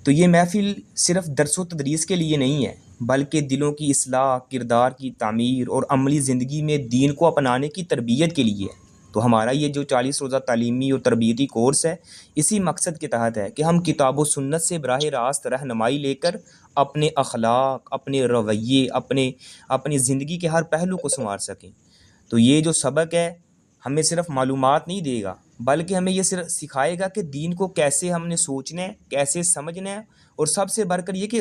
تو یہ محفل صرف درس و تدریس کے لیے نہیں ہے، بلکہ دلوں کی اصلاح، کردار کی تعمیر اور عملی زندگی میں دین کو اپنانے کی تربیت کے لیے ہے۔ تو ہمارا یہ جو 40 روزہ تعلیمی اور تربیتی کورس ہے، اسی مقصد کے تحت ہے کہ ہم کتاب و سنت سے براہ راست رہنمائی لے کر اپنے اخلاق، اپنے رویے، اپنی زندگی کے ہر پہلو کو سنوار سکیں۔ تو یہ جو سبق ہے ہمیں صرف معلومات نہیں دے گا، بلکہ ہمیں یہ صرف سکھائے گا کہ دین کو کیسے ہم نے سوچنا ہے، کیسے سمجھنا ہے، اور سب سے بڑھ کر یہ کہ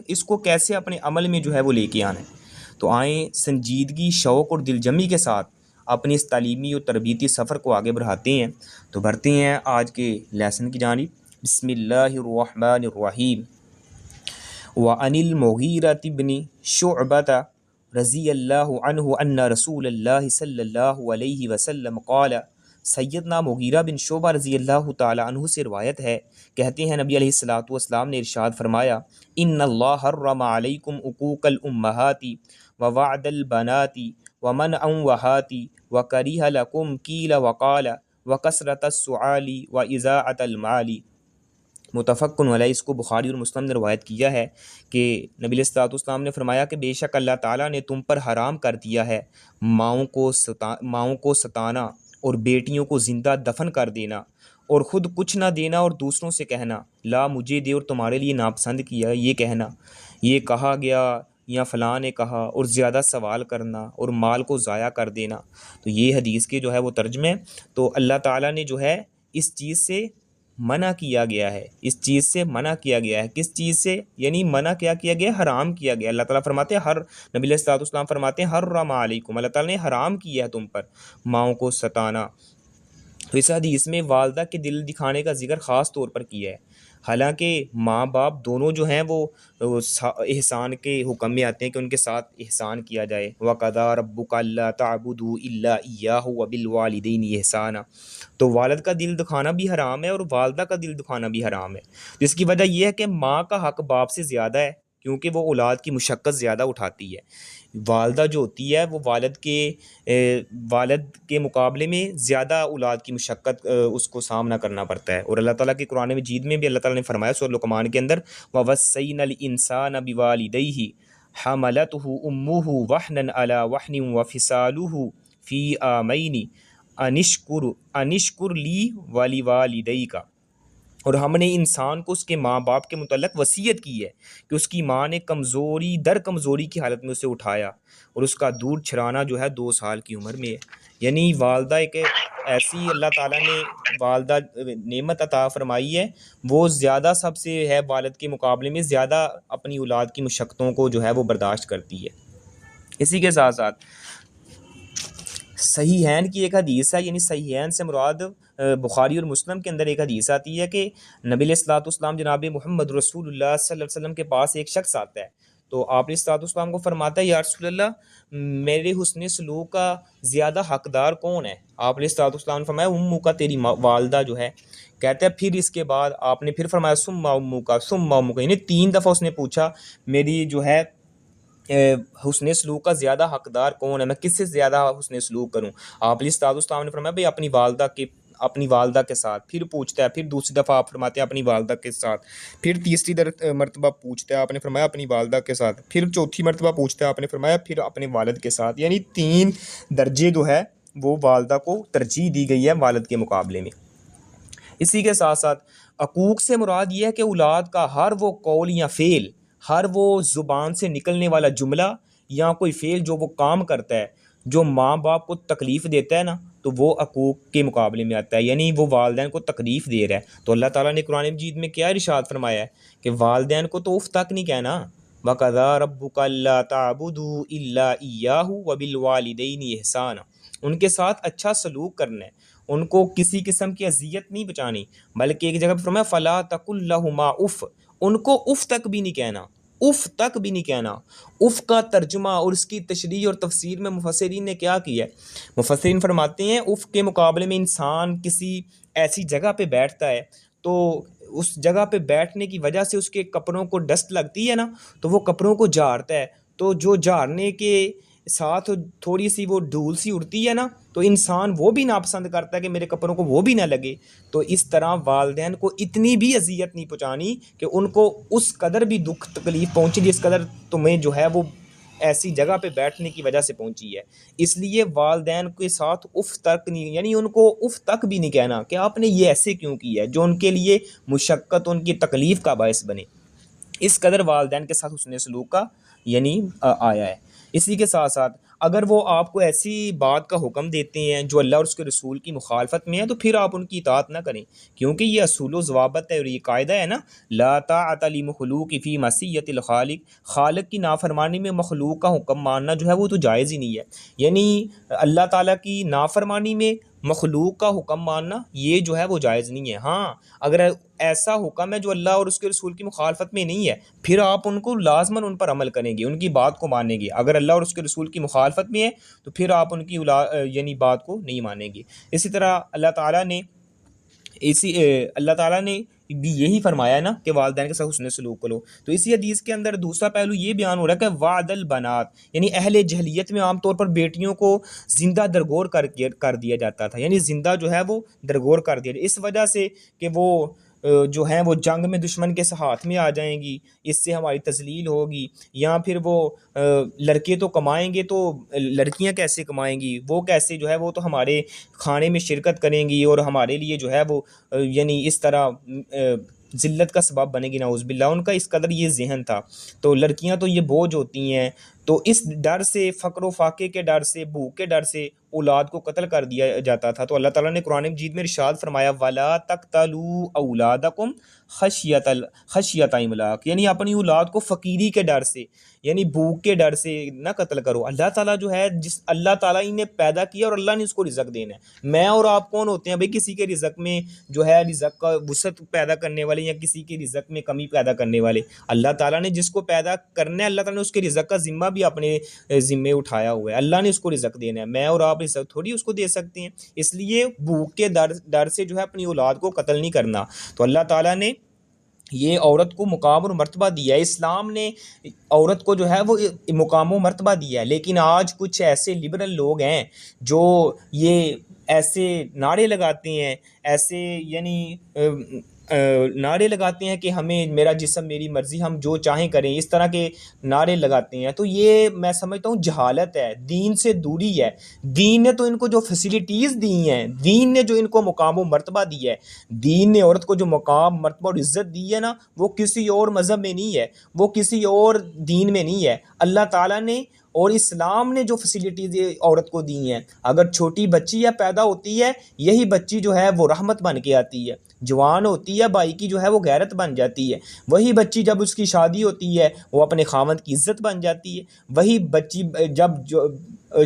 اس کو کیسے اپنے عمل میں جو ہے وہ لے کے آنا ہے۔ تو آئیں سنجیدگی، شوق اور دلجمی کے ساتھ اپنی اس تعلیمی اور تربیتی سفر کو آگے بڑھاتے ہیں۔ تو بڑھتے ہیں آج کے لیسن کی جانب۔ بسم اللہ الرحمن الرحیم۔ وعن المغیرة بن شعبۃ رضی اللہ عنہ ان رسول اللہ صلی اللہ علیہ وسلم قال، سیدنا مغیرہ بن شعبہ رضی اللہ تعالی عنہ سے روایت ہے، کہتے ہیں نبی علیہ الصلوۃ والسلام نے ارشاد فرمایا، ان اللہ حرم علیکم عقوق الامہات ووعد البنات ومنع وہات وکریہ لکم قیل وقال وکثرۃ السؤال واضاعۃ المال۔ متفق علیہ، اس کو بخاری اور مسلم نے روایت کیا ہے کہ نبی علیہ الصلوۃ والسلام نے فرمایا کہ بے شک اللہ تعالیٰ نے تم پر حرام کر دیا ہے ماؤں کو ستانا اور بیٹیوں کو زندہ دفن کر دینا، اور خود کچھ نہ دینا اور دوسروں سے کہنا لا مجھے دے اور تمہارے لیے ناپسند کیا یہ کہنا، یہ کہا گیا یا فلاں نے کہا، اور زیادہ سوال کرنا اور مال کو ضائع کر دینا۔ تو یہ حدیث کے جو ہے وہ ترجمے۔ تو اللہ تعالیٰ نے جو ہے اس چیز سے منع کیا گیا ہے، اس چیز سے منع کیا گیا ہے۔ کس چیز سے؟ یعنی منع کیا کیا گیا؟ حرام کیا گیا۔ اللہ تعالیٰ فرماتے ہیں نبی علیہ الصلوۃ والسلام فرماتے ہیں حرم علیکم، اللہ تعالیٰ نے حرام کیا ہے تم پر ماؤں کو ستانا۔ تو اس حدیث میں والدہ کے دل دکھانے کا ذکر خاص طور پر کیا ہے، حالانکہ ماں باپ دونوں جو ہیں وہ احسان کے حکم میں آتے ہیں کہ ان کے ساتھ احسان کیا جائے۔ وَقَضَىٰ رَبُّكَ أَلَّا تَعْبُدُوا إِلَّا إِيَّاهُ وَبِالْوَالِدَيْنِ إِحْسَانًا۔ تو والد کا دل دکھانا بھی حرام ہے اور والدہ کا دل دکھانا بھی حرام ہے، جس کی وجہ یہ ہے کہ ماں کا حق باپ سے زیادہ ہے، کیونکہ وہ اولاد کی مشقت زیادہ اٹھاتی ہے۔ والدہ جو ہوتی ہے وہ والد کے مقابلے میں زیادہ اولاد کی مشقت اس کو سامنا کرنا پڑتا ہے۔ اور اللہ تعالیٰ کے قرآن مجید میں بھی اللہ تعالیٰ نے فرمایا سورہ لقمان کے اندر، وَوَصَّيْنَا الْإِنسَانَ بِوَالِدَيْهِ حَمَلَتْهُ أُمُّهُ وَهْنًا عَلَى وَهْنٍ وَفِصَالُهُ فِي عَامَيْنِ أَنِ اشْكُرْ لِي وَلِوَالِدَيْكَ۔ اور ہم نے انسان کو اس کے ماں باپ کے متعلق وصیت کی ہے کہ اس کی ماں نے کمزوری در کمزوری کی حالت میں اسے اٹھایا، اور اس کا دودھ چھرانا جو ہے 2 سال کی عمر میں ہے۔ یعنی والدہ ایک ایسی اللہ تعالیٰ نے والدہ نعمت عطا فرمائی ہے، وہ زیادہ سب سے ہے والد کے مقابلے میں زیادہ اپنی اولاد کی مشقتوں کو جو ہے وہ برداشت کرتی ہے۔ اسی کے ساتھ ساتھ صحیحین کی ایک حدیث ہے، یعنی صحیحین سے مراد بخاری اور مسلم کے اندر ایک حدیث آتی ہے کہ نبی علیہ الصلوۃ والسلام جناب محمد رسول اللہ صلی اللہ علیہ وسلم کے پاس ایک شخص آتا ہے، تو آپ علیہ الصلوۃ والسلام کو فرماتا ہے یا رسول اللہ میرے حسن سلوک کا زیادہ حقدار کون ہے؟ آپ علیہ الصلوۃ والسلام نے فرمایا امو کا، تیری والدہ جو ہے۔ کہتے ہیں پھر اس کے بعد آپ نے پھر فرمایا ثم امو کا، ثم امو کا، یعنی 3 دفعہ اس نے پوچھا میری جو ہے حسن سلوک کا زیادہ حقدار کون ہے، میں کس سے زیادہ حسن سلوک کروں؟ آپ علیہ الصلوۃ والسلام نے فرمایا بھئی اپنی والدہ کے ساتھ۔ پھر پوچھتا ہے، پھر دوسری دفعہ آپ فرماتے ہیں اپنی والدہ کے ساتھ، پھر تیسری مرتبہ پوچھتا ہے آپ نے فرمایا اپنی والدہ کے ساتھ، پھر چوتھی مرتبہ پوچھتا ہے آپ نے فرمایا پھر اپنے والد کے ساتھ۔ یعنی 3 درجے جو ہے وہ والدہ کو ترجیح دی گئی ہے والد کے مقابلے میں۔ اسی کے ساتھ ساتھ حقوق سے مراد یہ ہے کہ اولاد کا ہر وہ قول یا فعل، ہر وہ زبان سے نکلنے والا جملہ یا کوئی فعل جو وہ کام کرتا ہے جو ماں باپ کو تکلیف دیتا ہے نا، تو وہ حقوق کے مقابلے میں آتا ہے، یعنی وہ والدین کو تکلیف دے رہا ہے۔ تو اللہ تعالیٰ نے قرآن مجید میں کیا ارشاد فرمایا ہے کہ والدین کو تو اف تک نہیں کہنا، وَقَضَىٰ رَبُّكَ أَلَّا تَعْبُدُوا إِلَّا إِيَّاهُ وَبِالْوَالِدَيْنِ إِحْسَانًا۔ ان کے ساتھ اچھا سلوک کرنا ہے، ان کو کسی قسم کی اذیت نہیں پہنچانی، بلکہ ایک جگہ پہ فرمایا فَلَا تَقُل لَّهُمَا اف، ان کو اف تک بھی نہیں کہنا، اف تک بھی نہیں کہنا۔ اف کا ترجمہ اور اس کی تشریح اور تفسیر میں مفسرین نے کیا کیا ہے؟ مفسرین فرماتے ہیں اف کے مقابلے میں انسان کسی ایسی جگہ پہ بیٹھتا ہے تو اس جگہ پہ بیٹھنے کی وجہ سے اس کے کپڑوں کو ڈسٹ لگتی ہے نا، تو وہ کپڑوں کو جھاڑتا ہے، تو جو جھاڑنے کے ساتھ تھوڑی سی وہ دھول سی اڑتی ہے نا تو انسان وہ بھی ناپسند کرتا ہے کہ میرے کپڑوں کو وہ بھی نہ لگے. تو اس طرح والدین کو اتنی بھی اذیت نہیں پہنچانی کہ ان کو اس قدر بھی دکھ تکلیف پہنچے جس قدر تمہیں جو ہے وہ ایسی جگہ پہ بیٹھنے کی وجہ سے پہنچی ہے. اس لیے والدین کے ساتھ اف تک نہیں، یعنی ان کو اف تک بھی نہیں کہنا کہ آپ نے یہ ایسے کیوں کیا ہے جو ان کے لیے مشقت، ان کی تکلیف کا باعث بنے. اس قدر والدین کے ساتھ حسن سلوک کا یعنی آیا ہے. اسی کے ساتھ ساتھ اگر وہ آپ کو ایسی بات کا حکم دیتے ہیں جو اللہ اور اس کے رسول کی مخالفت میں ہے تو پھر آپ ان کی اطاعت نہ کریں، کیونکہ یہ اصول و ضوابط ہے اور یہ قاعدہ ہے نا، لا طاعۃ لمخلوق فی معصیۃ الخالق، خالق کی نافرمانی میں مخلوق کا حکم ماننا جو ہے وہ تو جائز ہی نہیں ہے. یعنی اللہ تعالیٰ کی نافرمانی میں مخلوق کا حکم ماننا یہ جو ہے وہ جائز نہیں ہے. ہاں اگر ایسا حکم ہے جو اللہ اور اس کے رسول کی مخالفت میں نہیں ہے پھر آپ ان کو لازماً ان پر عمل کریں گے، ان کی بات کو مانیں گے. اگر اللہ اور اس کے رسول کی مخالفت میں ہے تو پھر آپ ان کی یعنی بات کو نہیں مانیں گے. اسی طرح اللہ تعالیٰ نے بھی یہی فرمایا ہے نا کہ والدین کے ساتھ حسن سلوک کرو. تو اسی حدیث کے اندر دوسرا پہلو یہ بیان ہو رہا ہے کہ وعد البنات، یعنی اہل جہلیت میں عام طور پر بیٹیوں کو زندہ درگور کر دیا جاتا تھا، یعنی زندہ جو ہے وہ درگور کر دیا اس وجہ سے کہ وہ جو ہیں وہ جنگ میں دشمن کے ہاتھ میں آ جائیں گی، اس سے ہماری تذلیل ہوگی. یا پھر وہ لڑکے تو کمائیں گے تو لڑکیاں کیسے کمائیں گی، وہ کیسے جو ہے وہ تو ہمارے کھانے میں شرکت کریں گی اور ہمارے لیے جو ہے وہ یعنی اس طرح ذلت کا سبب بنے گی، نعوذ باللہ. ان کا اس قدر یہ ذہن تھا. تو لڑکیاں تو یہ بوجھ ہوتی ہیں، تو اس ڈر سے، فقر و فاقے کے ڈر سے، بھوک کے ڈر سے اولاد کو قتل کر دیا جاتا تھا. تو اللہ تعالیٰ نے قرآن مجید میں ارشاد فرمایا وَلَا تَقْتَلُوا أَوْلَادَكُمْ خشیۃ املاق، یعنی اپنی اولاد کو فقیری کے ڈر سے، یعنی بھوک کے ڈر سے نہ قتل کرو. اللہ تعالیٰ جو ہے اللہ تعالیٰ ہی نے پیدا کیا اور اللہ نے اس کو رزق دینا ہے. میں اور آپ کون ہوتے ہیں بھائی کسی کے رزق میں جو ہے رزق کا وسعت پیدا کرنے والے یا کسی کے رزق میں کمی پیدا کرنے والے؟ اللہ تعالیٰ نے جس کو پیدا کرنا ہے اللہ تعالیٰ نے اس کے رزق کا ذمہ بھی اپنے ذمے اٹھایا ہوا ہے. اللہ نے اس کو رزق دینا ہے، میں اور آپ رزق تھوڑی اس کو دے سکتے ہیں. اس لیے بھوک کے ڈر سے جو ہے اپنی اولاد کو قتل نہیں کرنا. تو اللہ تعالیٰ نے یہ عورت کو مقام اور مرتبہ دیا ہے، اسلام نے عورت کو جو ہے وہ مقام و مرتبہ دیا ہے. لیکن آج کچھ ایسے لبرل لوگ ہیں جو یہ ایسے نعرے لگاتے ہیں، ایسے یعنی نعرے لگاتے ہیں کہ ہمیں میرا جسم میری مرضی، ہم جو چاہیں کریں، اس طرح کے نعرے لگاتے ہیں. تو یہ میں سمجھتا ہوں جہالت ہے، دین سے دوری ہے. دین نے تو ان کو جو فیسلٹیز دی ہیں، دین نے جو ان کو مقام و مرتبہ دیا ہے، دین نے عورت کو جو مقام مرتبہ اور عزت دی ہے نا، وہ کسی اور مذہب میں نہیں ہے، وہ کسی اور دین میں نہیں ہے. اللہ تعالیٰ نے اور اسلام نے جو فیسلٹیز عورت کو دی ہیں، اگر چھوٹی بچی ہے پیدا ہوتی ہے، یہی بچی جو ہے وہ رحمت بن کے آتی ہے. جوان ہوتی ہے بھائی کی جو ہے وہ غیرت بن جاتی ہے. وہی بچی جب اس کی شادی ہوتی ہے وہ اپنے خاوند کی عزت بن جاتی ہے. وہی بچی جب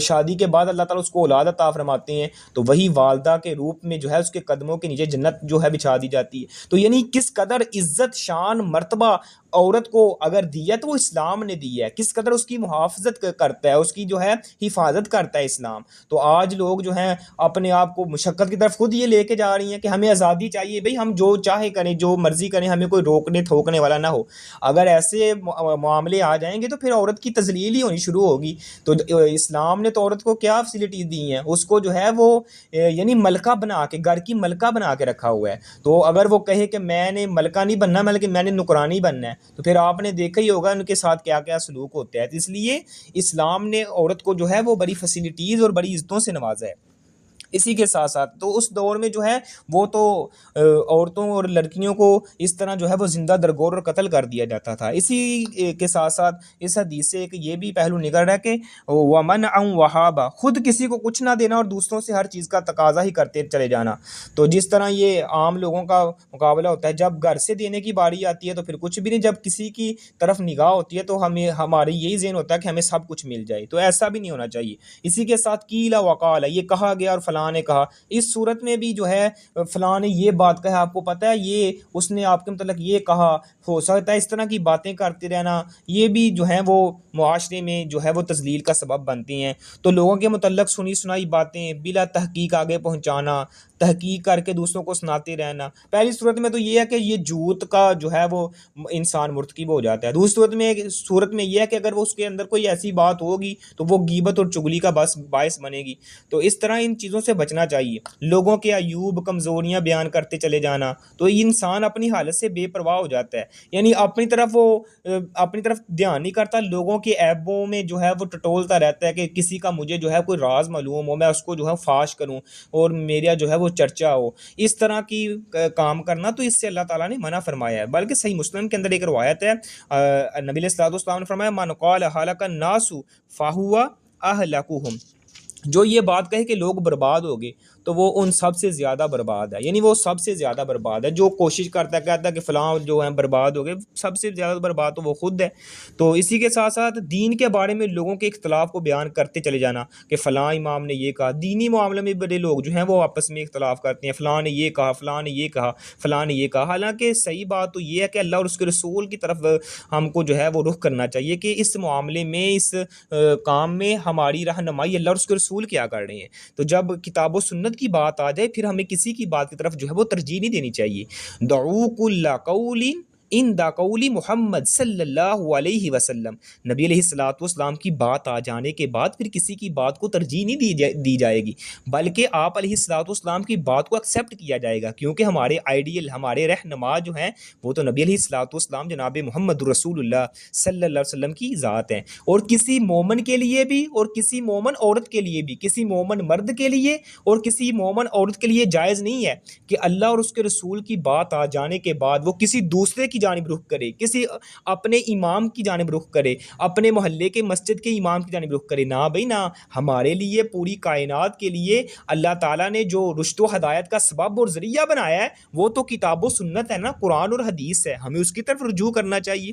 شادی کے بعد اللہ تعالیٰ اس کو اولاد عطا فرماتے ہیں تو وہی والدہ کے روپ میں جو ہے اس کے قدموں کے نیچے جنت جو ہے بچھا دی جاتی ہے. تو یعنی کس قدر عزت، شان، مرتبہ عورت کو اگر دی ہے تو وہ اسلام نے دی ہے، کس قدر اس کی محافظت کرتا ہے، اس کی جو ہے حفاظت کرتا ہے اسلام. تو آج لوگ جو ہیں اپنے آپ کو مشقت کی طرف خود یہ لے کے جا رہی ہیں کہ ہمیں آزادی چاہیے، بھئی ہم جو چاہے کریں، جو مرضی کریں، ہمیں کوئی روکنے ٹھوکنے والا نہ ہو. اگر ایسے معاملے آ جائیں گے تو پھر عورت کی تذلیل ہی ہونی شروع ہوگی. تو اسلام نے تو عورت کو کیا فیسلٹیز دی ہیں، اس کو جو ہے وہ یعنی ملکہ بنا کے، گھر کی ملکہ بنا کے رکھا ہوا ہے. تو اگر وہ کہے کہ میں نے ملکہ نہیں بننا بلکہ میں نے نکرانی بننا ہے تو پھر آپ نے دیکھا ہی ہوگا ان کے ساتھ کیا کیا سلوک ہوتا ہے. اس لیے اسلام نے عورت کو جو ہے وہ بڑی فیسلٹیز اور بڑی عزتوں سے نوازا ہے. اسی کے ساتھ ساتھ تو اس دور میں جو ہے وہ تو عورتوں اور لڑکیوں کو اس طرح جو ہے وہ زندہ درگور اور قتل کر دیا جاتا تھا. اسی کے ساتھ ساتھ اس حدیث سے ایک یہ بھی پہلو نکل رہا ہے کہ وَمَنْعًا وَهَابًا، خود کسی کو کچھ نہ دینا اور دوسروں سے ہر چیز کا تقاضا ہی کرتے چلے جانا. تو جس طرح یہ عام لوگوں کا مقابلہ ہوتا ہے، جب گھر سے دینے کی باری آتی ہے تو پھر کچھ بھی نہیں، جب کسی کی طرف نگاہ ہوتی ہے تو ہماری یہی ذہن ہوتا ہے کہ ہمیں سب کچھ مل جائے. تو ایسا بھی نہیں ہونا چاہیے. اسی کے ساتھ قیل وقال، یہ کہا گیا اور فلاں نے کہا، اس صورت میں بھی جو ہے فلاں نے یہ بات کہا، آپ کو پتہ ہے یہ اس نے آپ کے متعلق یہ کہا، ہو سکتا ہے اس طرح کی باتیں کرتے رہنا یہ بھی جو ہیں وہ معاشرے میں جو ہے وہ تذلیل کا سبب بنتی ہیں. تو لوگوں کے متعلق سنی سنائی باتیں بلا تحقیق آگے پہنچانا، تحقیق کر کے دوسروں کو سناتے رہنا. پہلی صورت میں تو یہ ہے کہ یہ جھوٹ کا جو ہے وہ انسان مرتکب ہو جاتا ہے. دوسری صورت میں یہ ہے کہ اگر وہ اس کے اندر کوئی ایسی بات ہوگی تو وہ غیبت اور چغلی کا باعث بنے گی. تو اس طرح ان چیزوں سے بچنا چاہیے. لوگوں کے عیوب کمزوریاں بیان کرتے چلے جانا, تو یہ انسان اپنی حالت سے بے پرواہ ہو جاتا ہے. یعنی اپنی طرف دھیان نہیں کرتا, لوگوں کے عیبوں میں جو ہے وہ ٹٹولتا رہتا ہے کہ کسی کا مجھے جو ہے کوئی راز معلوم ہو, میں اس کو جو ہے فاش کروں اور میرا جو ہے وہ چرچا ہو. اس طرح کی کام کرنا تو اس سے اللہ تعالیٰ نے منع فرمایا ہے. بلکہ صحیح مسلم کے اندر ایک روایت ہے, نبی علیہ الصلوۃ والسلام نے فرمایا من قال ہلک الناس فہو اہلکہم, جو یہ بات کہے کہ لوگ برباد ہو گئے تو وہ ان سب سے زیادہ برباد ہے. یعنی وہ سب سے زیادہ برباد ہے. جو کوشش کرتا ہے کہتا ہے کہ فلاں جو ہیں برباد ہو گئے, سب سے زیادہ برباد تو وہ خود ہے. تو اسی کے ساتھ ساتھ دین کے بارے میں لوگوں کے اختلاف کو بیان کرتے چلے جانا کہ فلاں امام نے یہ کہا. دینی معاملے میں بڑے لوگ جو ہیں وہ آپس میں اختلاف کرتے ہیں, فلاں نے یہ کہا, فلاں نے یہ کہا, فلاں نے یہ کہا. حالانکہ صحیح بات تو یہ ہے کہ اللہ اور اس کے رسول کی طرف ہم کو جو ہے وہ رخ کرنا چاہیے کہ اس معاملے میں, اس کام میں ہماری رہنمائی اللہ اور اس کے رسول کیا کر رہے ہیں. تو جب کتاب و سنت کی بات آ جائے پھر ہمیں کسی کی بات کی طرف جو ہے وہ ترجیح نہیں دینی چاہیے. دعو کل قول ان دا قولی محمد صلی اللہ علیہ وسلم, نبی علیہ الصلوۃ والسلام کی بات آ جانے کے بعد پھر کسی کی بات کو ترجیح نہیں دی جائے گی, بلکہ آپ علیہ الصلوۃ والسلام کی بات کو ایکسیپٹ کیا جائے گا. کیونکہ ہمارے آئیڈیل, ہمارے رہنما جو ہیں وہ تو نبی علیہ الصلوۃ والسلام جناب محمد رسول اللہ صلی اللہ علیہ وسلم کی ذات ہیں. اور کسی مومن کے لیے بھی اور کسی مومن عورت کے لیے بھی, کسی مومن مرد کے لیے اور کسی مومن عورت کے لیے جائز نہیں ہے کہ اللہ اور اس کے رسول کی بات آ جانے کے بعد وہ کسی دوسرے کی جانب رخ کرے, کسی اپنے امام کی جانب رخ کرے, اپنے محلے کے مسجد کے امام کی جانب رخ کرے. نہ بھائی نہ, ہمارے لیے پوری کائنات کے لیے اللہ تعالیٰ نے جو رشد و ہدایت کا سبب اور ذریعہ بنایا ہے وہ تو کتاب و سنت ہے نا, قرآن اور حدیث ہے. ہمیں اس کی طرف رجوع کرنا چاہیے.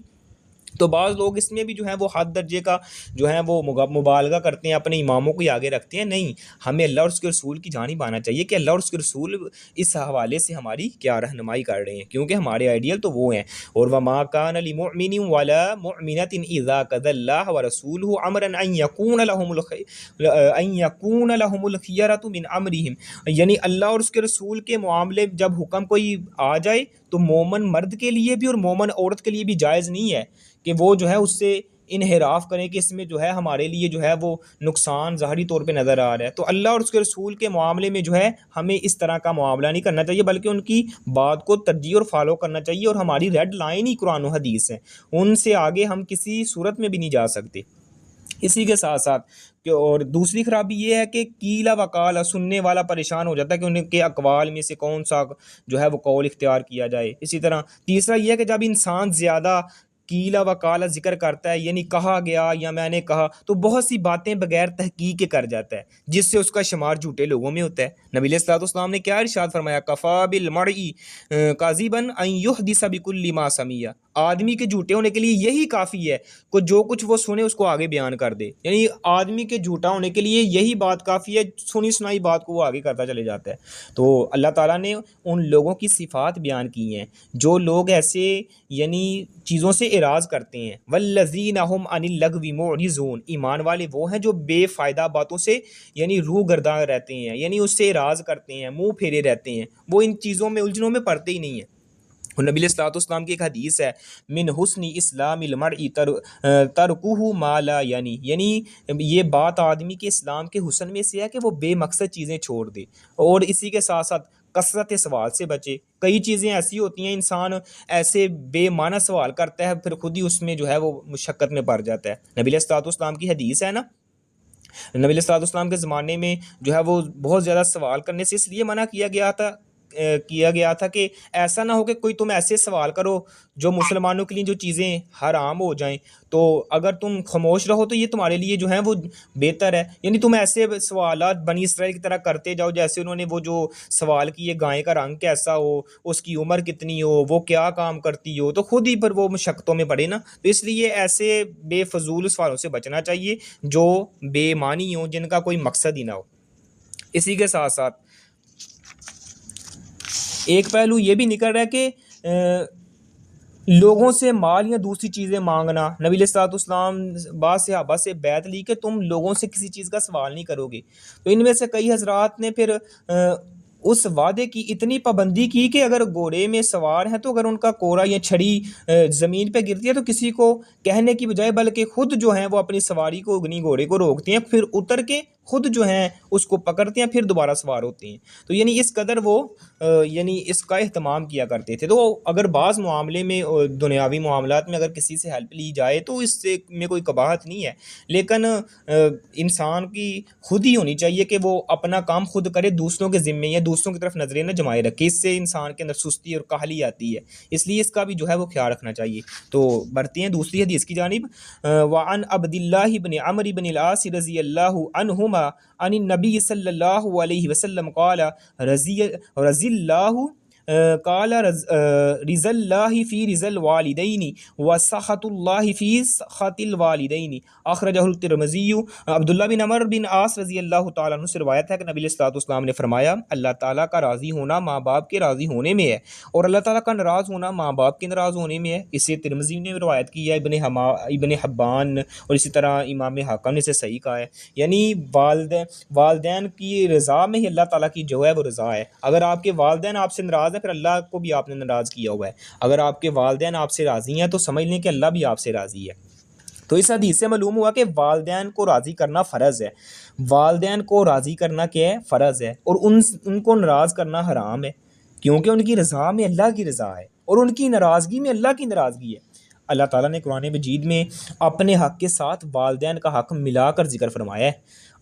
تو بعض لوگ اس میں بھی جو ہے وہ حد درجے کا جو ہے وہ مبالغہ کرتے ہیں, اپنے اماموں کو آگے رکھتے ہیں. نہیں, ہمیں اللہ اور اس کے رسول کی جانب آنا چاہیے کہ اللہ اور اس کے رسول اس حوالے سے ہماری کیا رہنمائی کر رہے ہیں, کیونکہ ہمارے آئیڈیل تو وہ ہیں. اور وما کان لمؤمن ولا مؤمنۃ اذا قضى الله ورسوله امرا ان يكون لهم الخيرة من امرهم, یعنی اللہ اور اس کے رسول کے معاملے جب حکم کوئی آ جائے تو مومن مرد کے لیے بھی اور مومن عورت کے لیے بھی جائز نہیں ہے کہ وہ جو ہے اس سے انحراف کریں کہ اس میں جو ہے ہمارے لیے جو ہے وہ نقصان ظاہری طور پہ نظر آ رہا ہے. تو اللہ اور اس کے رسول کے معاملے میں جو ہے ہمیں اس طرح کا معاملہ نہیں کرنا چاہیے, بلکہ ان کی بات کو ترجیح اور فالو کرنا چاہیے. اور ہماری ریڈ لائن ہی قرآن و حدیث ہے, ان سے آگے ہم کسی صورت میں بھی نہیں جا سکتے. اسی کے ساتھ ساتھ اور دوسری خرابی یہ ہے کہ کیلا وکالا, سننے والا پریشان ہو جاتا ہے کہ ان کے اقوال میں سے کون سا جو ہے وہ قول اختیار کیا جائے. اسی طرح تیسرا یہ ہے کہ جب انسان زیادہ کیلا وکالا ذکر کرتا ہے, یعنی کہا گیا یا میں نے کہا, تو بہت سی باتیں بغیر تحقیق کے کر جاتا ہے, جس سے اس کا شمار جھوٹے لوگوں میں ہوتا ہے. نبی علیہ الصلوۃ والسلام نے کیا ارشاد فرمایا, کفا بالمرء کاذبا ان یحدث بکل ما سمع, آدمی کے جھوٹے ہونے کے لیے یہی کافی ہے کہ جو کچھ وہ سنے اس کو آگے بیان کر دے. یعنی آدمی کے جھوٹا ہونے کے لیے یہی بات کافی ہے, سنی سنائی بات کو وہ آگے کرتا چلے جاتا ہے. تو اللہ تعالیٰ نے ان لوگوں کی صفات بیان کی ہیں جو لوگ ایسے یعنی چیزوں سے اعراض کرتے ہیں. والذین هم عن اللغو معرضون, ایمان والے وہ ہیں جو بے فائدہ باتوں سے یعنی روح گرداں رہتے ہیں, یعنی اس سے اعراض کرتے ہیں, منہ پھیرے رہتے ہیں, وہ ان چیزوں میں الجھنوں میں پڑتے ہی نہیں ہیں. اور نبی علیہ الصلوۃ والسلام کی ایک حدیث ہے, من حسن اسلام المرء ترکہ ما لا یعنی یہ بات آدمی کے اسلام کے حسن میں سے ہے کہ وہ بے مقصد چیزیں چھوڑ دے. اور اسی کے ساتھ ساتھ کثرت سوال سے بچے. کئی چیزیں ایسی ہوتی ہیں انسان ایسے بے معنی سوال کرتا ہے, پھر خود ہی اس میں جو ہے وہ مشقت میں پڑ جاتا ہے. نبی علیہ الصلوۃ والسلام کی حدیث ہے نا, نبی علیہ الصلوۃ والسلام کے زمانے میں جو ہے وہ بہت زیادہ سوال کرنے سے اس لیے منع کیا گیا تھا کہ ایسا نہ ہو کہ کوئی تم ایسے سوال کرو جو مسلمانوں کے لیے جو چیزیں حرام ہو جائیں, تو اگر تم خاموش رہو تو یہ تمہارے لیے جو ہے وہ بہتر ہے. یعنی تم ایسے سوالات بنی اسرائیل کی طرح کرتے جاؤ جیسے انہوں نے وہ جو سوال کیے, گائے کا رنگ کیسا ہو, اس کی عمر کتنی ہو, وہ کیا کام کرتی ہو, تو خود ہی پر وہ مشقتوں میں پڑے نا. تو اس لیے ایسے بے فضول سوالوں سے بچنا چاہیے جو بے معنی ہوں, جن کا کوئی مقصد ہی نہ ہو. اسی کے ساتھ ساتھ ایک پہلو یہ بھی نکل رہا ہے کہ لوگوں سے مال یا دوسری چیزیں مانگنا. نبی علیہ الصلوۃ والسلام بعض صحابہ سے بیعت لی کہ تم لوگوں سے کسی چیز کا سوال نہیں کرو گے. تو ان میں سے کئی حضرات نے پھر اس وعدے کی اتنی پابندی کی کہ اگر گھوڑے میں سوار ہیں تو اگر ان کا کوڑا یا چھڑی زمین پہ گرتی ہے تو کسی کو کہنے کی بجائے بلکہ خود جو ہیں وہ اپنی سواری کو اگنی گھوڑے کو روکتے ہیں، پھر اتر کے خود جو ہیں اس کو پکڑتے ہیں، پھر دوبارہ سوار ہوتے ہیں۔ تو یعنی اس قدر وہ یعنی اس کا اہتمام کیا کرتے تھے۔ تو اگر بعض معاملے میں دنیاوی معاملات میں اگر کسی سے ہیلپ لی جائے تو اس سے میں کوئی قباحت نہیں ہے، لیکن انسان کی خود ہی ہونی چاہیے کہ وہ اپنا کام خود کرے، دوسروں کے ذمے یا دوسروں کی طرف نظریں نہ جمائے رکھے، اس سے انسان کے اندر سستی اور کاہلی آتی ہے، اس لیے اس کا بھی جو ہے وہ خیال رکھنا چاہیے۔ تو بڑھتے ہیں دوسری حدیث کی جانب۔ وعن عبد اللہ بن عمرو بن العاص رضی اللہ عنہما عن النبی صلی اللہ علیہ وسلم قال رضی اللہ قال رضا اللہ فی رضا الوالدین وسخط اللہ فی سخط الوالدین، اخرجہ الترمذی۔ عبداللہ بن عمر بن عاص رضی اللہ تعالیٰ عنہ سے روایت ہے کہ نبی علیہ الصلوۃ والسلام نے فرمایا اللہ تعالیٰ کا راضی ہونا ماں باپ کے راضی ہونے میں ہے، اور اللہ تعالیٰ کا ناراض ہونا ماں باپ کے ناراض ہونے میں ہے۔ اسے ترمذی نے روایت کی ہے، ابن حبان اور اسی طرح امام حاکم نے اسے صحیح کہا ہے۔ یعنی والدین کی رضا میں ہی اللہ تعالیٰ کی جو ہے وہ رضا ہے۔ اگر آپ کے والدین آپ سے ناراض ہیں پھر اللہ کو بھی آپ نے ناراض کیا ہوا ہے، اگر آپ کے والدین آپ سے راضی ہیں تو سمجھ لیں کہ اللہ بھی آپ سے راضی ہے۔ تو اس حدیث سے معلوم ہوا کہ والدین کو راضی کرنا فرض ہے، والدین کو راضی کرنا کیا ہے؟ فرض ہے، اور ان کو ناراض کرنا حرام ہے، کیونکہ ان کی رضا میں اللہ کی رضا ہے اور ان کی ناراضگی میں اللہ کی ناراضگی ہے۔ اللہ تعالیٰ نے قرآن مجید میں اپنے حق کے ساتھ والدین کا حق ملا کر ذکر فرمایا ہے۔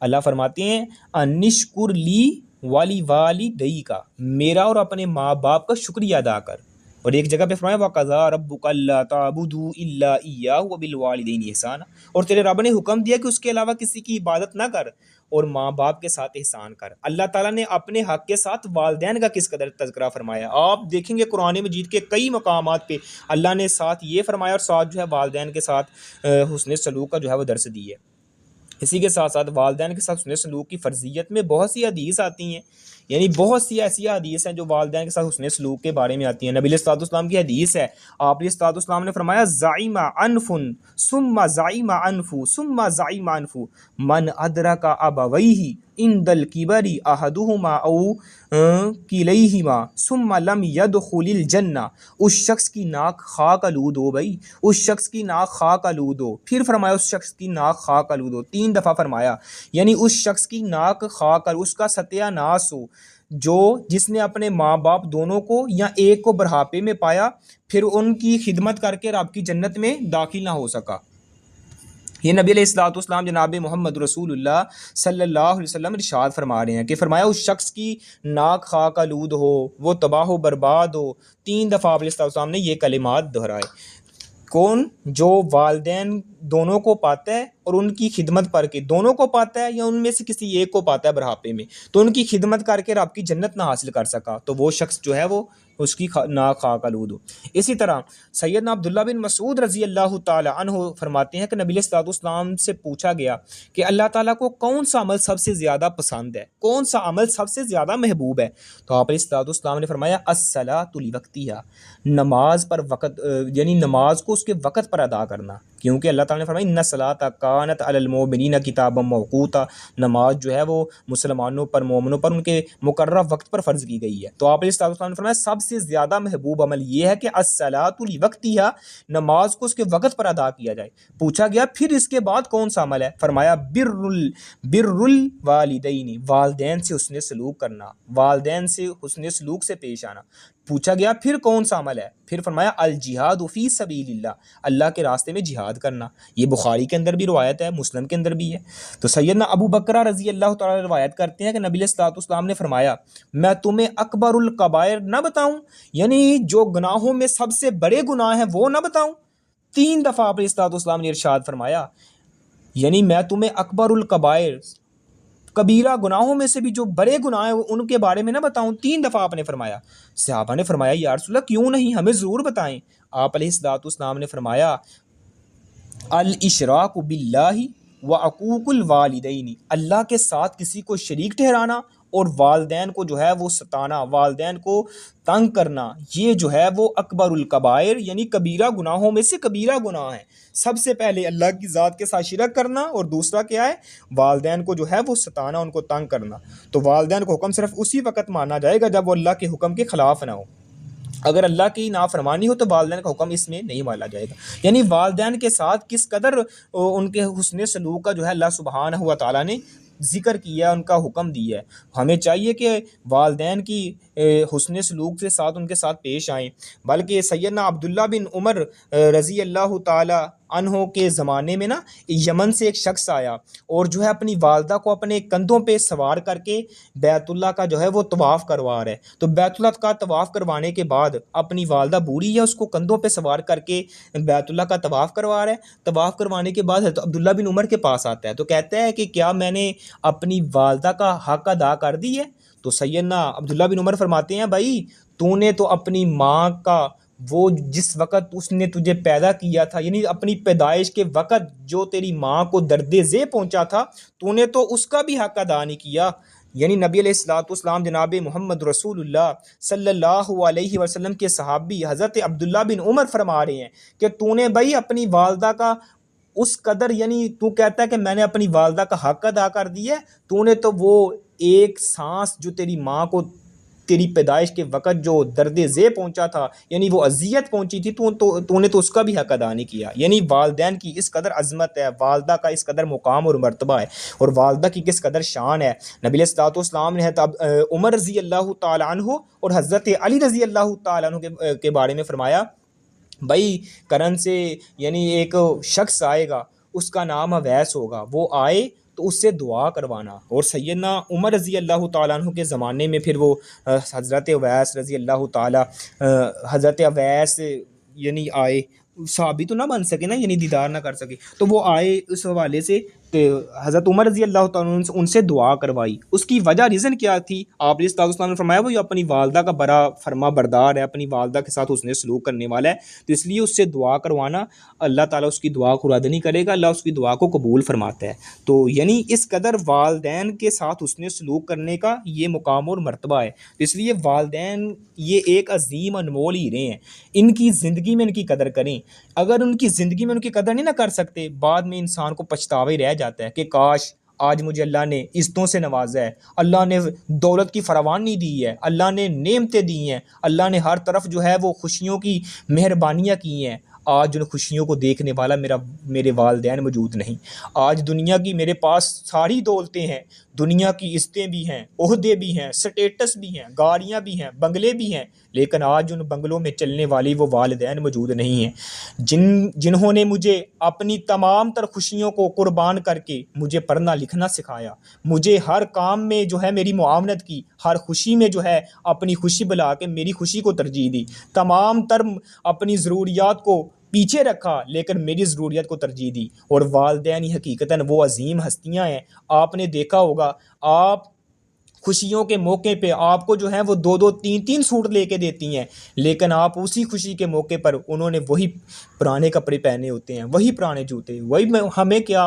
اللہ فرماتے ہیں انشکر لی والی والدی کا، میرا اور اپنے ماں باپ کا شکریہ ادا کر۔ اور ایک جگہ پہ فرمایا وَقَضَىٰ رَبُّكَ أَلَّا تَعْبُدُوا إِلَّا إِيَّاهُ وَبِالْوَالِدَيْنِ إِحْسَانًا، اور تیرے رب نے حکم دیا کہ اس کے علاوہ کسی کی عبادت نہ کر اور ماں باپ کے ساتھ احسان کر۔ اللہ تعالیٰ نے اپنے حق کے ساتھ والدین کا کس قدر تذکرہ فرمایا، آپ دیکھیں گے قرآن مجید کے کئی مقامات پہ اللہ نے ساتھ یہ فرمایا اور ساتھ جو ہے والدین کے ساتھ حسن سلوک کا جو ہے وہ درس دی ہے۔ اسی کے ساتھ ساتھ والدین کے ساتھ حسن سلوک کی فرضیت میں بہت سی حدیث آتی ہیں، یعنی بہت سی ایسی حدیث ہیں جو والدین کے ساتھ حسن سلوک کے بارے میں آتی ہیں۔ نبی علیہ الصلوۃ والسلام کی حدیث ہے، آپ علیہ الصلوۃ والسلام نے فرمایا زعیم انف ثم زعیم انف ثم زعیم انف من ادرک ابویہ عند الکبر احدہما او کلیہما ثم لم يدخل الجنہ، اس شخص کی ناک خاک آلود ہو بھائی، اس شخص کی ناک خاک آلود ہو، پھر فرمایا اس شخص کی ناک خاک آلود ہو، 3 دفعہ فرمایا، یعنی اس شخص کی ناک خاک، اس کا ستیہ ناس ہو جس نے اپنے ماں باپ دونوں کو یا ایک کو بڑھاپے میں پایا پھر ان کی خدمت کر کے رب کی جنت میں داخل نہ ہو سکا۔ یہ نبی علیہ الصلوۃ والسلام جناب محمد رسول اللہ صلی اللہ علیہ وسلم ارشاد فرما رہے ہیں کہ فرمایا اس شخص کی ناک خاک آلود ہو، وہ تباہ و برباد ہو۔ 3 دفعہ علیہ الصلوۃ والسلام نے یہ کلمات دہرائے۔ کون؟ جو والدین دونوں کو پاتا ہے اور ان کی خدمت کر کے، دونوں کو پاتا ہے یا ان میں سے کسی ایک کو پاتا ہے بڑھاپے میں، تو ان کی خدمت کر کے رب کی جنت نہ حاصل کر سکا تو وہ شخص جو ہے وہ اس کی ناک خاک آلود ہو۔ اسی طرح سیدنا عبداللہ بن مسعود رضی اللہ تعالی عنہ فرماتے ہیں کہ نبی علیہ الصلوۃ والسلام سے پوچھا گیا کہ اللہ تعالیٰ کو کون سا عمل سب سے زیادہ پسند ہے، کون سا عمل سب سے زیادہ محبوب ہے، تو آپ علیہ الصلوۃ والسلام نے فرمایا الصلاۃ لوقتہا، نماز پر وقت، یعنی نماز کو اس کے وقت پر ادا کرنا، کیونکہ اللہ تعالیٰ نے فرمایا ان الصلاۃ کانت علی المؤمنین کتابا موقوتا، نماز جو ہے وہ مسلمانوں پر، مومنوں پر ان کے مقررہ وقت پر فرض کی گئی ہے۔ تو آپ علیہ الصلوۃ والسلام نے فرمایا سب سے زیادہ محبوب عمل یہ ہے کہ الصلاۃ لوقتہا، نماز کو اس کے وقت پر ادا کیا جائے۔ پوچھا گیا پھر اس کے بعد کون سا عمل ہے، فرمایا بر الوالدین، والدین سے حسن سلوک کرنا، والدین سے حسن سلوک سے پیش آنا۔ پوچھا گیا پھر کون سا عمل ہے، پھر فرمایا الجہاد فی سبیل اللہ، اللہ کے راستے میں جہاد کرنا۔ یہ بخاری کے اندر بھی روایت ہے، مسلم کے اندر بھی ہے۔ تو سیدنا ابو بکرہ رضی اللہ تعالیٰ روایت کرتے ہیں کہ نبی علیہ الصلوۃ والسلام نے فرمایا میں تمہیں اکبر الکبائر نہ بتاؤں، یعنی جو گناہوں میں سب سے بڑے گناہ ہیں وہ نہ بتاؤں۔ 3 دفعہ آپ علیہ الصلوۃ والسلام نے ارشاد فرمایا، یعنی میں تمہیں اکبر الکبائر، کبیرہ گناہوں میں سے بھی جو بڑے گناہ ہیں ان کے بارے میں نہ بتاؤں، 3 دفعہ آپ نے فرمایا۔ صحابہ نے فرمایا یا رسول اللہ کیوں نہیں، ہمیں ضرور بتائیں۔ آپ علیہ الصلوۃ والسلام نے فرمایا الاشراک باللہ وعقوق الوالدین، اللہ کے ساتھ کسی کو شریک ٹھہرانا اور والدین کو جو ہے وہ ستانا، والدین کو تنگ کرنا، یہ جو ہے وہ اکبر الکبائر یعنی کبیرہ گناہوں میں سے کبیرہ گناہ ہے۔ سب سے پہلے اللہ کی ذات کے ساتھ شرک کرنا، اور دوسرا کیا ہے؟ والدین کو جو ہے وہ ستانا، ان کو تنگ کرنا۔ تو والدین کو حکم صرف اسی وقت مانا جائے گا جب وہ اللہ کے حکم کے خلاف نہ ہو۔ اگر اللہ کی نافرمانی ہو تو والدین کا حکم اس میں نہیں مانا جائے گا۔ یعنی والدین کے ساتھ کس قدر ان کے حسن سلوک کا جو ہے اللہ سبحانہ و تعالیٰ نے ذکر کیا، ان کا حکم دیا ہے۔ ہمیں چاہیے کہ والدین کی حسن سلوک کے ساتھ ان کے ساتھ پیش آئیں۔ بلکہ سیدنا عبداللہ بن عمر رضی اللہ تعالی عنہ کے زمانے میں نا یمن سے ایک شخص آیا اور جو ہے اپنی والدہ کو اپنے کندھوں پہ سوار کر کے بیت اللہ کا جو ہے وہ طواف کروا رہا ہے۔ تو بیت اللہ کا طواف کروانے کے بعد اپنی والدہ بوڑھی ہے، اس کو کندھوں پہ سوار کر کے بیت اللہ کا طواف کروا رہا ہے۔ طواف کروانے کے بعد حضرت عبداللہ بن عمر کے پاس آتا ہے تو کہتا ہے کہ کیا میں نے اپنی والدہ کا حق ادا کر دی ہے؟ تو سیدنا عبداللہ بن عمر فرماتے ہیں بھائی تو نے تو اپنی ماں کا وہ جس وقت اس نے تجھے پیدا کیا تھا، یعنی اپنی پیدائش کے وقت جو تیری ماں کو درد ذیل پہنچا تھا، تو نے تو اس کا بھی حق ادا نہیں کیا۔ یعنی نبی علیہ الصلوۃ والسلام جناب محمد رسول اللہ صلی اللہ علیہ وسلم کے صحابی حضرت عبداللہ بن عمر فرما رہے ہیں کہ تو نے بھائی اپنی والدہ کا اس قدر، یعنی تو کہتا ہے کہ میں نے اپنی والدہ کا حق ادا کر دیا ہے، تو نے تو وہ ایک سانس جو تیری ماں کو تیری پیدائش کے وقت جو درد ذیل پہنچا تھا، یعنی وہ اذیت پہنچی تھی، تو نے تو اس کا بھی حق ادا نہیں کیا۔ یعنی والدین کی اس قدر عظمت ہے، والدہ کا اس قدر مقام اور مرتبہ ہے، اور والدہ کی کس قدر شان ہے۔ نبی علیہ الصلوۃ والسلام نے عمر رضی اللہ تعالیٰ عنہ اور حضرت علی رضی اللہ تعالیٰ عنہ کے بارے میں فرمایا بھائی کرن سے یعنی ایک شخص آئے گا، اس کا نام اویس ہوگا، وہ آئے تو اس سے دعا کروانا۔ اور سیدنا عمر رضی اللہ تعالیٰ عنہ کے زمانے میں پھر وہ حضرت اویس رضی اللہ تعالیٰ حضرت اویس یعنی آئے، صحابی تو نہ بن سکے نا، یعنی دیدار نہ کر سکے، تو وہ آئے اس حوالے سے حضرت عمر رضی اللہ تعالیٰ عنہ ان سے دعا کروائی۔ اس کی وجہ ریزن کیا تھی؟ آپ علیہ السلام نے فرمایا وہ اپنی والدہ کا بڑا فرما بردار ہے، اپنی والدہ کے ساتھ اس نے سلوک کرنے والا ہے، تو اس لیے اس سے دعا کروانا، اللہ تعالیٰ اس کی دعا کو رد نہیں کرے گا، اللہ اس کی دعا کو قبول فرماتا ہے۔ تو یعنی اس قدر والدین کے ساتھ اس نے سلوک کرنے کا یہ مقام اور مرتبہ ہے، اس لیے والدین یہ ایک عظیم انمول ہیرے ہیں، ان کی زندگی میں ان کی قدر کریں۔ اگر ان کی زندگی میں ان کی قدر نہیں نہ کر سکتے، بعد میں انسان کو پچھتاوا ہی رہ جاتا ہے کہ کاش آج مجھے اللہ نے عزتوں سے نوازا ہے، اللہ نے دولت کی فراوانی دی ہے، اللہ نے نعمتیں دی ہیں، اللہ نے ہر طرف جو ہے وہ خوشیوں کی مہربانیاں کی ہیں، آج ان خوشیوں کو دیکھنے والا میرے والدین موجود نہیں۔ آج دنیا کی میرے پاس ساری دولتیں ہیں، دنیا کی عزتیں بھی ہیں، عہدے بھی ہیں، سٹیٹس بھی ہیں، گاڑیاں بھی ہیں، بنگلے بھی ہیں، لیکن آج ان بنگلوں میں چلنے والی وہ والدین موجود نہیں ہیں جنہوں نے مجھے اپنی تمام تر خوشیوں کو قربان کر کے مجھے پڑھنا لکھنا سکھایا، مجھے ہر کام میں جو ہے میری معاونت کی، ہر خوشی میں جو ہے اپنی خوشی بلا کے میری خوشی کو ترجیح دی، تمام تر اپنی ضروریات کو پیچھے رکھا لیکن میری ضروریت کو ترجیح دی۔ اور والدین ہی حقیقتاً وہ عظیم ہستیاں ہیں۔ آپ نے دیکھا ہوگا، آپ خوشیوں کے موقع پہ آپ کو جو ہے وہ 2-2 3-3 سوٹ لے کے دیتی ہیں، لیکن آپ اسی خوشی کے موقع پر انہوں نے وہی پرانے کپڑے پہنے ہوتے ہیں، وہی پرانے جوتے، وہی ہمیں کیا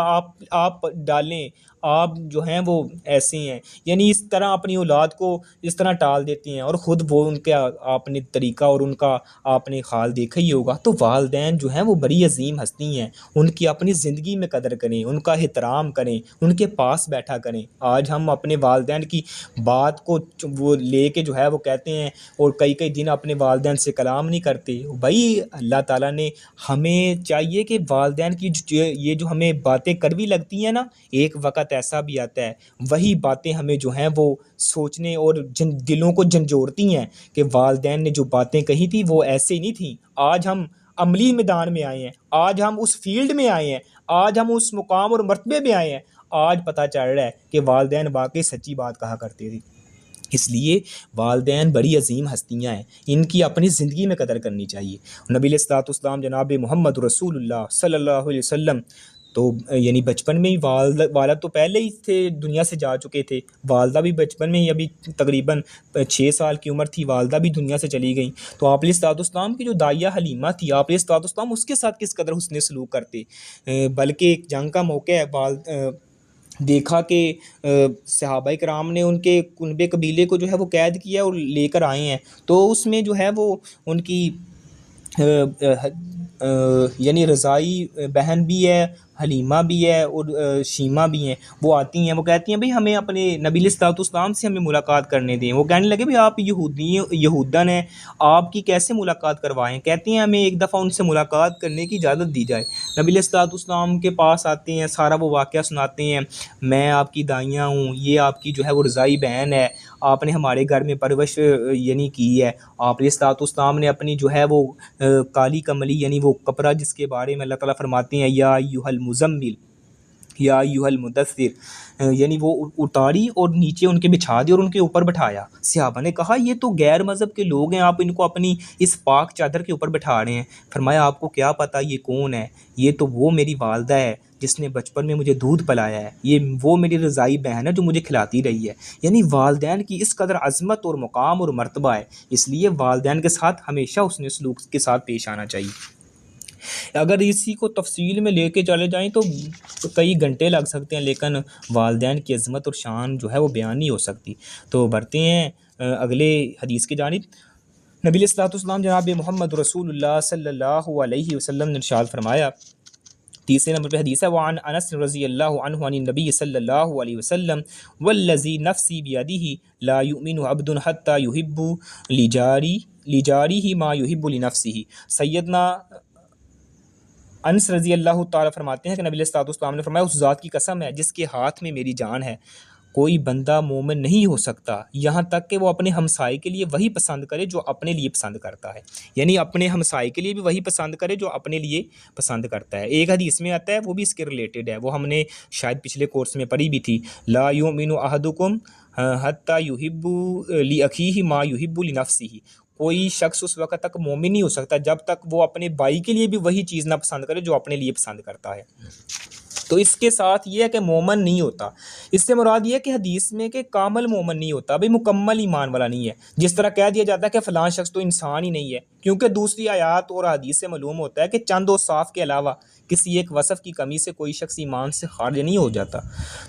آپ ڈالیں، آپ جو ہیں وہ ایسے ہیں، یعنی اس طرح اپنی اولاد کو اس طرح ٹال دیتے ہیں، اور خود وہ ان کا آپ نے طریقہ اور ان کا آپ نے حال دیکھا ہی ہوگا۔ تو والدین جو ہیں وہ بڑی عظیم ہستی ہیں، ان کی اپنی زندگی میں قدر کریں، ان کا احترام کریں، ان کے پاس بیٹھا کریں۔ آج ہم اپنے والدین کی بات کو وہ لے کے جو ہے وہ کہتے ہیں اور کئی دن اپنے والدین سے کلام نہیں کرتے۔ بھائی اللہ تعالیٰ نے ہمیں چاہیے کہ والدین کی یہ جو ہمیں باتیں کڑوی لگتی ہیں نا، ایک وقت ایسا بھی آتا ہے وہی باتیں ہمیں جو ہیں وہ سوچنے اور دلوں کو جھنجھوڑتی ہیں کہ والدین نے جو باتیں کہی تھی وہ ایسے نہیں تھیں۔ آج ہم عملی میدان میں آئے ہیں، آج ہم اس فیلڈ میں آئے ہیں، آج ہم اس مقام اور مرتبے میں آئے ہیں، آج پتہ چل رہا ہے کہ والدین واقعی سچی بات کہا کرتے تھے۔ اس لیے والدین بڑی عظیم ہستیاں ہیں، ان کی اپنی زندگی میں قدر کرنی چاہیے۔ نبی علیہ الصلوۃ والسلام جناب محمد رسول اللہ صلی اللہ علیہ وسلم تو یعنی بچپن میں ہی والد تو پہلے ہی تھے، دنیا سے جا چکے تھے، والدہ بھی بچپن میں ہی ابھی تقریباً 6 سال کی عمر تھی، والدہ بھی دنیا سے چلی گئیں۔ تو آپ علیہ الصلوۃ والسلام کی جو دائیہ حلیمہ تھی، آپ علیہ الصلوۃ والسلام اس کے ساتھ کس قدر حسن سلوک کرتے، بلکہ ایک جنگ کا موقع ہے، دیکھا کہ صحابہ کرام نے ان کے کنبے قبیلے کو جو ہے وہ قید کیا اور لے کر آئے ہیں، تو اس میں جو ہے وہ ان کی یعنی رضائی بہن بھی ہے، حلیمہ بھی ہے، اور شیمہ بھی ہیں، وہ آتی ہیں، وہ کہتی ہیں بھئی ہمیں اپنے نبی علیہ الصلوۃ والسلام سے ہمیں ملاقات کرنے دیں۔ وہ کہنے لگے بھئی آپ یہودن ہیں، آپ کی کیسے ملاقات کروائیں؟ کہتی ہیں ہمیں ایک دفعہ ان سے ملاقات کرنے کی اجازت دی جائے۔ نبی علیہ الصلوۃ والسلام کے پاس آتے ہیں، سارا وہ واقعہ سناتے ہیں، میں آپ کی دائیاں ہوں، یہ آپ کی جو ہے وہ رضائی بہن ہے، آپ نے ہمارے گھر میں پرورش یعنی کی ہے۔ آپ علیہ الصلوۃ والسلام نے اپنی جو ہے وہ کالی کملی یعنی وہ کپڑا جس کے بارے میں اللہ تعالیٰ فرماتے ہیں یا ایھا المزمل یا ایھا المدثر، یعنی وہ اتاری اور نیچے ان کے بچھا دی اور ان کے اوپر بٹھایا۔ صحابہ نے کہا یہ تو غیر مذہب کے لوگ ہیں، آپ ان کو اپنی اس پاک چادر کے اوپر بٹھا رہے ہیں۔ فرمایا آپ کو کیا پتہ یہ کون ہے؟ یہ تو وہ میری والدہ ہے جس نے بچپن میں مجھے دودھ پلایا ہے، یہ وہ میری رضائی بہن ہے جو مجھے کھلاتی رہی ہے۔ یعنی والدین کی اس قدر عظمت اور مقام اور مرتبہ ہے، اس لیے والدین کے ساتھ ہمیشہ حسن سلوک کے ساتھ پیش آنا چاہیے۔ اگر اسی کو تفصیل میں لے کے چلے جائیں تو کئی گھنٹے لگ سکتے ہیں، لیکن والدین کی عظمت اور شان جو ہے وہ بیان نہیں ہو سکتی۔ تو بڑھتے ہیں اگلے حدیث کی جانب۔ نبی علیہ الصلوۃ والسلام جناب محمد رسول اللہ صلی اللہ علیہ وسلم نے ارشاد فرمایا، تیسرے نمبر پہ حدیث ہے، وعن انس رضی اللہ عنہ عن النبی صلی اللہ علیہ وسلم والذی نفسی بیدہ لا یؤمن عبد حتی یحب لجارہ ما یحب لنفسہ۔ سیدنا انس رضی اللہ تعالیٰ فرماتے ہیں کہ نبی علیہ الصلوۃ والسلام نے فرمایا، اس ذات کی قسم ہے جس کے ہاتھ میں میری جان ہے، کوئی بندہ مومن نہیں ہو سکتا یہاں تک کہ وہ اپنے ہمسائے کے لیے وہی پسند کرے جو اپنے لیے پسند کرتا ہے۔ یعنی اپنے ہمسائے کے لیے بھی وہی پسند کرے جو اپنے لیے پسند کرتا ہے۔ ایک حدیث میں آتا ہے، وہ بھی اس کے ریلیٹڈ ہے، وہ ہم نے شاید پچھلے کورس میں پڑھی بھی تھی، لا یؤمن احدکم حتی یحب لاخیہ ما یحب لنفسہ۔ کوئی شخص اس وقت تک مومن نہیں ہو سکتا جب تک وہ اپنے بھائی کے لیے بھی وہی چیز نہ پسند کرے جو اپنے لیے پسند کرتا ہے۔ تو اس کے ساتھ یہ ہے کہ مومن نہیں ہوتا، اس سے مراد یہ ہے کہ حدیث میں کہ کامل مومن نہیں ہوتا، بھئی مکمل ایمان والا نہیں ہے۔ جس طرح کہہ دیا جاتا ہے کہ فلاں شخص تو انسان ہی نہیں ہے، کیونکہ دوسری آیات اور حدیث سے معلوم ہوتا ہے کہ چند اوصاف کے علاوہ کسی ایک وصف کی کمی سے کوئی شخص ایمان سے خارج نہیں ہو جاتا۔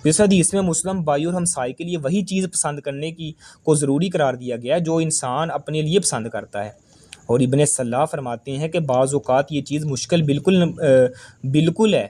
جس حدیث میں مسلم بھائی اور ہمسائے کے لیے وہی چیز پسند کرنے کی کو ضروری قرار دیا گیا ہے جو انسان اپنے لیے پسند کرتا ہے۔ اور ابن صلاح فرماتے ہیں کہ بعض اوقات یہ چیز مشکل بالکل ہے،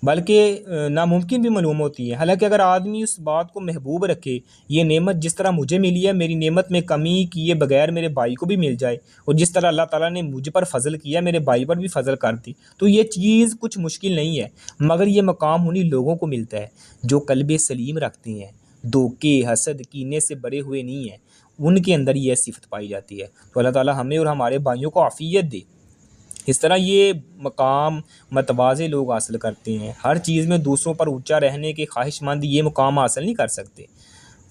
بلکہ ناممکن بھی معلوم ہوتی ہے۔ حالانکہ اگر آدمی اس بات کو محبوب رکھے، یہ نعمت جس طرح مجھے ملی ہے، میری نعمت میں کمی کیے بغیر میرے بھائی کو بھی مل جائے، اور جس طرح اللہ تعالیٰ نے مجھ پر فضل کیا میرے بھائی پر بھی فضل کر دی، تو یہ چیز کچھ مشکل نہیں ہے، مگر یہ مقام انہی لوگوں کو ملتا ہے جو قلب سلیم رکھتے ہیں، دھوکے، حسد، کینے سے بڑے ہوئے نہیں ہیں، ان کے اندر یہ صفت پائی جاتی ہے۔ تو اللہ تعالیٰ ہمیں اور ہمارے بھائیوں کو عافیت دے۔ اس طرح یہ مقام متواضع لوگ حاصل کرتے ہیں، ہر چیز میں دوسروں پر اونچا رہنے کے خواہش مند یہ مقام حاصل نہیں کر سکتے۔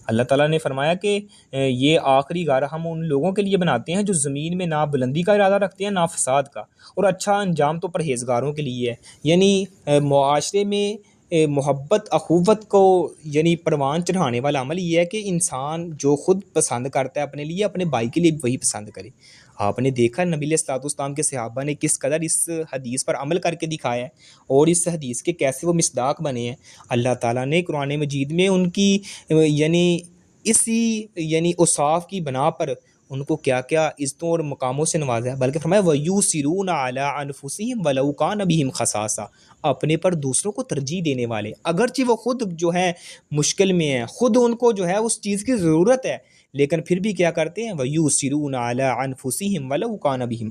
اللہ تعالیٰ نے فرمایا کہ یہ آخری گھر ہم ان لوگوں کے لیے بناتے ہیں جو زمین میں نہ بلندی کا ارادہ رکھتے ہیں نہ فساد کا، اور اچھا انجام تو پرہیزگاروں کے لیے ہے۔ یعنی معاشرے میں محبت اخوت کو یعنی پروان چڑھانے والا عمل یہ ہے کہ انسان جو خود پسند کرتا ہے اپنے لیے، اپنے بھائی کے لیے وہی پسند کرے۔ آپ نے دیکھا نبی علیہ الصلوۃ والسلام کے صحابہ نے کس قدر اس حدیث پر عمل کر کے دکھایا ہے، اور اس حدیث کے کیسے وہ مصداق بنے ہیں۔ اللہ تعالیٰ نے قرآن مجید میں ان کی یعنی اوصاف کی بنا پر ان کو کیا کیا عزتوں اور مقاموں سے نوازا ہے، بلکہ فرمایا وَيُؤْثِرُونَ عَلَىٰ أَنفُسِهِمْ وَلَوْ كَانَ بِهِمْ خَصَاصَةٌ، اپنے پر دوسروں کو ترجیح دینے والے، اگرچہ وہ خود جو ہے مشکل میں ہیں، خود ان کو جو ہے اس چیز کی ضرورت ہے، لیکن پھر بھی کیا کرتے ہیں، وَيُؤْثِرُونَ عَلَىٰ أَنفُسِهِمْ وَلَوْ كَانَ بِهِمْ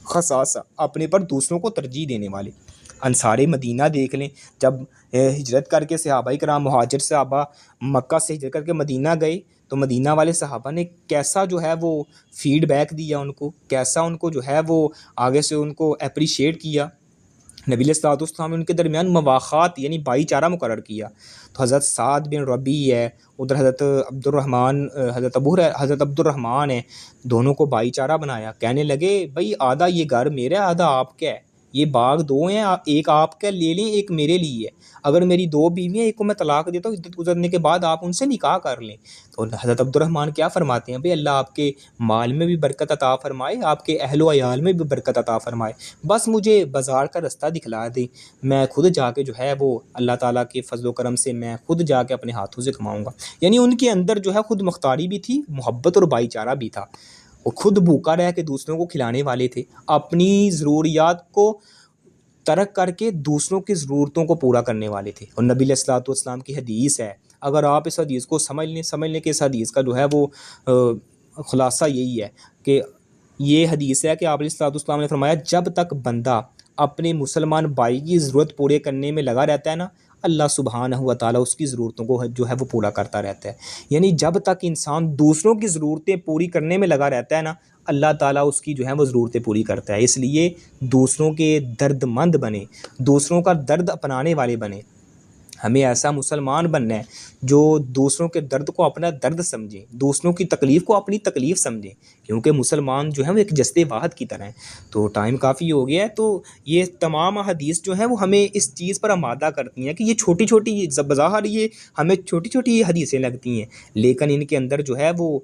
خَصَاصَةٌ، اپنے پر دوسروں کو ترجیح دینے والے۔ انصار مدینہ دیکھ لیں، جب ہجرت کر کے صحابہ کرام مہاجر صحابہ مکہ سے ہجرت کر کے مدینہ گئے، تو مدینہ والے صحابہ نے کیسا جو ہے وہ فیڈ بیک دیا ان کو، کیسا ان کو جو ہے وہ آگے سے ان کو اپریشیٹ کیا۔ نبی علیہ الصلوۃ والسلام نے ان کے درمیان مواخات یعنی بھائی چارہ مقرر کیا۔ تو حضرت سعد بن ربیع ہے، ادھر حضرت عبد الرحمن ہے، دونوں کو بھائی چارہ بنایا، کہنے لگے بھئی آدھا یہ گھر میرا ہے، آدھا آپ کا ہے، یہ باغ دو ہیں، ایک آپ کا لے لیں، ایک میرے لیے ہے، اگر میری دو بیویاں، ایک کو میں طلاق دیتا ہوں، عدت گزرنے کے بعد آپ ان سے نکاح کر لیں۔ تو حضرت عبد الرحمن کیا فرماتے ہیں؟ بھئی اللہ آپ کے مال میں بھی برکت عطا فرمائے، آپ کے اہل و عیال میں بھی برکت عطا فرمائے، بس مجھے بازار کا رستہ دکھلا دیں، میں خود جا کے جو ہے وہ اللہ تعالیٰ کے فضل و کرم سے میں خود جا کے اپنے ہاتھوں سے کماؤں گا۔ یعنی ان کے اندر جو ہے خود مختاری بھی تھی، محبت اور بھائی چارہ بھی تھا، وہ خود بھوکا رہ کے دوسروں کو کھلانے والے تھے، اپنی ضروریات کو ترک کر کے دوسروں کی ضرورتوں کو پورا کرنے والے تھے۔ اور نبی علیہ الصلوۃ والسلام کی حدیث ہے، اگر آپ اس حدیث کو سمجھ لیں کہ اس حدیث کا جو ہے وہ خلاصہ یہی ہے کہ یہ حدیث ہے کہ آپ علیہ الصلوۃ والسلام نے فرمایا جب تک بندہ اپنے مسلمان بھائی کی ضرورت پورے کرنے میں لگا رہتا ہے نا، اللہ سبحانہ و تعالیٰ اس کی ضرورتوں کو جو ہے وہ پورا کرتا رہتا ہے۔ یعنی جب تک انسان دوسروں کی ضرورتیں پوری کرنے میں لگا رہتا ہے نا، اللہ تعالیٰ اس کی جو ہے وہ ضرورتیں پوری کرتا ہے۔ اس لیے دوسروں کے درد مند بنے، دوسروں کا درد اپنانے والے بنے۔ ہمیں ایسا مسلمان بننا ہے جو دوسروں کے درد کو اپنا درد سمجھیں، دوسروں کی تکلیف کو اپنی تکلیف سمجھیں، کیونکہ مسلمان جو ہیں وہ ایک جسد واحد کی طرح ہیں۔ تو ٹائم کافی ہو گیا ہے، تو یہ تمام حدیث جو ہیں وہ ہمیں اس چیز پر آمادہ کرتی ہیں کہ یہ چھوٹی چھوٹی بظاہر یہ ہمیں چھوٹی چھوٹی حدیثیں لگتی ہیں، لیکن ان کے اندر جو ہے وہ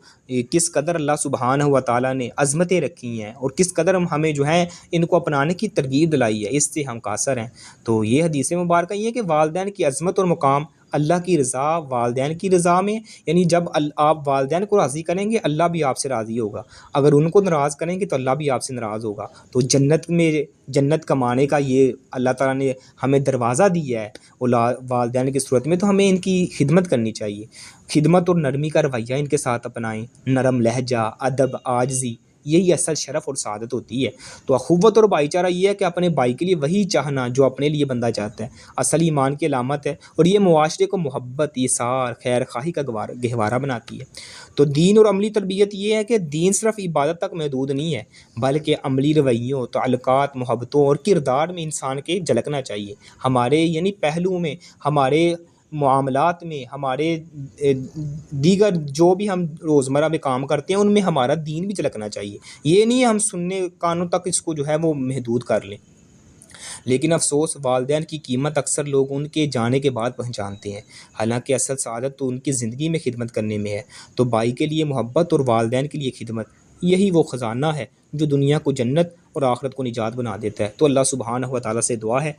کس قدر اللہ سبحانہ و تعالیٰ نے عظمتیں رکھی ہیں اور کس قدر ہمیں جو ہے ان کو اپنانے کی ترغیب دلائی ہے، اس سے ہم قاصر ہیں۔ تو یہ حدیث مبارکہ یہ ہے کہ والدین کی عظمت اور مقام اللہ کی رضا والدین کی رضا میں، یعنی جب آپ والدین کو راضی کریں گے اللہ بھی آپ سے راضی ہوگا، اگر ان کو ناراض کریں گے تو اللہ بھی آپ سے ناراض ہوگا۔ تو جنت میں جنت کمانے کا یہ اللہ تعالیٰ نے ہمیں دروازہ دیا ہے والدین کی صورت میں، تو ہمیں ان کی خدمت کرنی چاہیے، خدمت اور نرمی کا رویہ ان کے ساتھ اپنائیں، نرم لہجہ، ادب، عاجزی، یہی اصل شرف اور سعادت ہوتی ہے۔ تو اخوت اور بھائی چارہ یہ ہے کہ اپنے بھائی کے لیے وہی چاہنا جو اپنے لیے بندہ چاہتا ہے، اصل ایمان کی علامت ہے، اور یہ معاشرے کو محبت، ایثار، خیر خواہی کا گہوارہ بناتی ہے۔ تو دین اور عملی تربیت یہ ہے کہ دین صرف عبادت تک محدود نہیں ہے، بلکہ عملی رویوں، تعلقات، محبتوں اور کردار میں انسان کے جھلکنا چاہیے، ہمارے یعنی پہلو میں، ہمارے معاملات میں، ہمارے دیگر جو بھی ہم روزمرہ میں کام کرتے ہیں ان میں ہمارا دین بھی جھلکنا چاہیے۔ یہ نہیں ہم سننے کانوں تک اس کو جو ہے وہ محدود کر لیں۔ لیکن افسوس والدین کی قیمت اکثر لوگ ان کے جانے کے بعد پہچانتے ہیں، حالانکہ اصل سعادت تو ان کی زندگی میں خدمت کرنے میں ہے۔ تو بھائی کے لیے محبت اور والدین کے لیے خدمت، یہی وہ خزانہ ہے جو دنیا کو جنت اور آخرت کو نجات بنا دیتا ہے۔ تو اللہ سبحانہ و تعالیٰ سے دعا ہے